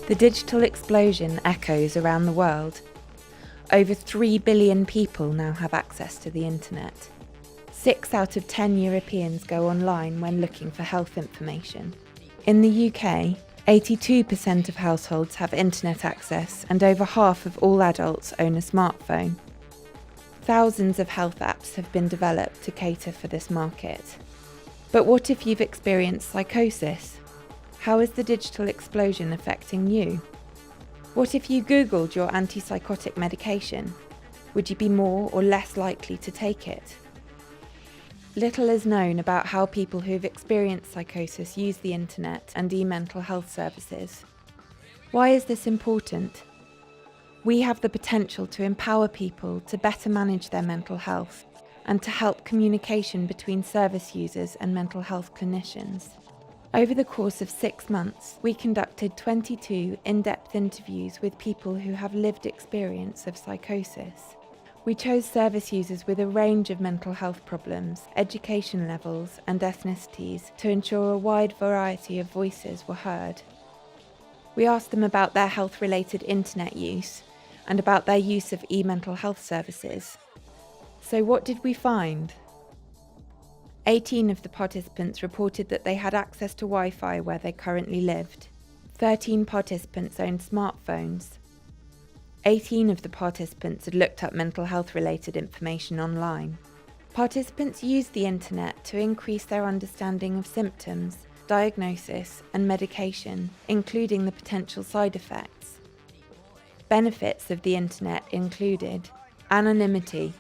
The digital explosion echoes around the world. Over 3 billion people now have access to the internet. 6 out of 10 Europeans go online when looking for health information. In the UK, 82% of households have internet access and over half of all adults own a smartphone. Thousands of health apps have been developed to cater for this market. But what if you've experienced psychosis? How is the digital explosion affecting you? What if you Googled your antipsychotic medication? Would you be more or less likely to take it? Little is known about how people who have experienced psychosis use the internet and e-mental health services. Why is this important? We have the potential to empower people to better manage their mental health and to help communication between service users and mental health clinicians. Over the course of 6 months, we conducted 22 in-depth interviews with people who have lived experience of psychosis. We chose service users with a range of mental health problems, education levels and ethnicities to ensure a wide variety of voices were heard. We asked them about their health-related internet use and about their use of e-mental health services. So what did we find? 18 of the participants reported that they had access to Wi-Fi where they currently lived. 13 participants owned smartphones. 18 of the participants had looked up mental health-related information online. Participants used the internet to increase their understanding of symptoms, diagnosis, and medication, including the potential side effects. Benefits of the internet included anonymity,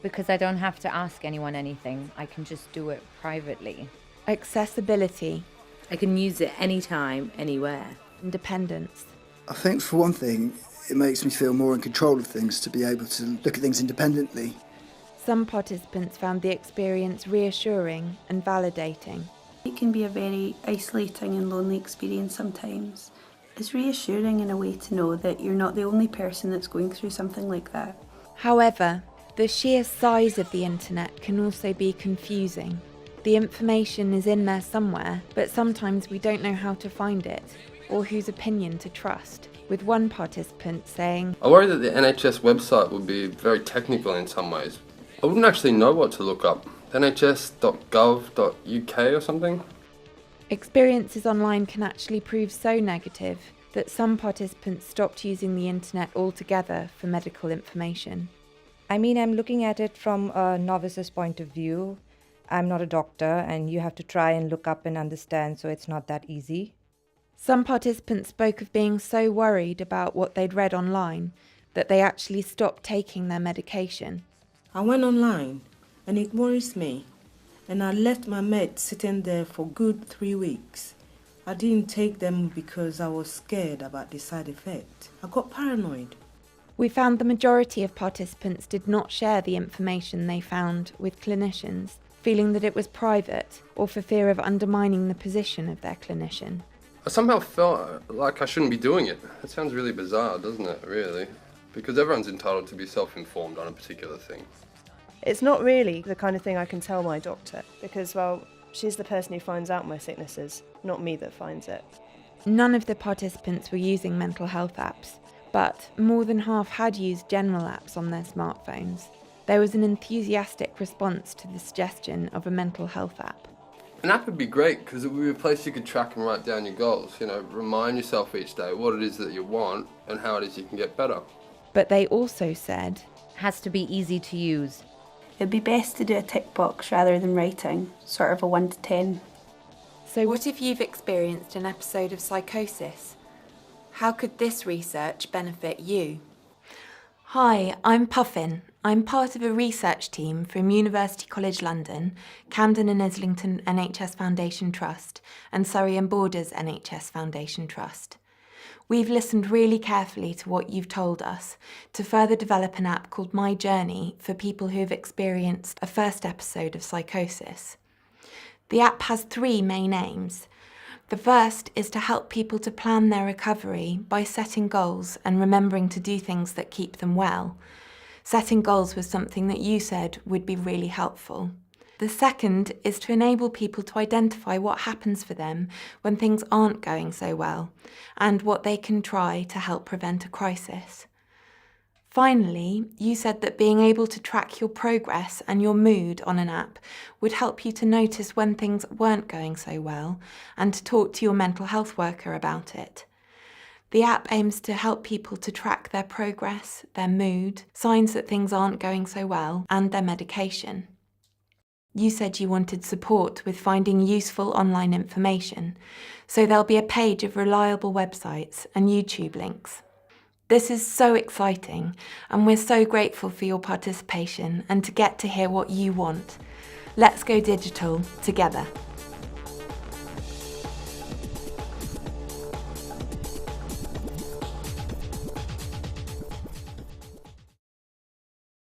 because I don't have to ask anyone anything. I can just do it privately. accessibility, I can use it anytime, anywhere. independence. I think for one thing, it makes me feel more in control of things to be able to look at things independently. Some participants found the experience reassuring and validating. It can be a very isolating and lonely experience sometimes. It's reassuring in a way to know that you're not the only person that's going through something like that. However, the sheer size of the internet can also be confusing. The information is in there somewhere, but sometimes we don't know how to find it or whose opinion to trust, with one participant saying, I worry that the NHS website would be very technical in some ways. I wouldn't actually know what to look up. nhs.gov.uk or something? experiences online can actually prove so negative that some participants stopped using the internet altogether for medical information. I mean, I'm looking at it from a novice's point of view. I'm not a doctor, and you have to try and look up and understand, so it's not that easy. Some participants spoke of being so worried about what they'd read online that they actually stopped taking their medication. I went online and it worries me, and I left my meds sitting there for good 3 weeks. I didn't take them because I was scared about the side effect. I got paranoid. We found the majority of participants did not share the information they found with clinicians, feeling that it was private or for fear of undermining the position of their clinician. I somehow felt like I shouldn't be doing it. That sounds really bizarre, doesn't it, really? Because everyone's entitled to be self-informed on a particular thing. It's not really the kind of thing I can tell my doctor because, well, she's the person who finds out my sicknesses, not me that finds it. None of the participants were using mental health apps, but more than half had used general apps on their smartphones. There was an enthusiastic response to the suggestion of a mental health app. An app would be great because it would be a place you could track and write down your goals. Remind yourself each day what it is that you want and how it is you can get better. But they also said, Has to be easy to use. It'd be best to do a tick box rather than writing, sort of a 1 to 10. so what if you've experienced an episode of psychosis? How could this research benefit you? Hi, I'm Puffin. I'm part of a research team from University College London, Camden and Islington NHS Foundation Trust, and Surrey and Borders NHS Foundation Trust. We've listened really carefully to what you've told us to further develop an app called My Journey for people who have experienced a first episode of psychosis. The app has 3 main aims. The first is to help people to plan their recovery by setting goals and remembering to do things that keep them well. Setting goals was something that you said would be really helpful. The second is to enable people to identify what happens for them when things aren't going so well, and what they can try to help prevent a crisis. Finally, you said that being able to track your progress and your mood on an app would help you to notice when things weren't going so well and to talk to your mental health worker about it. The app aims to help people to track their progress, their mood, signs that things aren't going so well, and their medication. You said you wanted support with finding useful online information, so there'll be a page of reliable websites and YouTube links. This is so exciting, and we're so grateful for your participation and to get to hear what you want. Let's go digital together.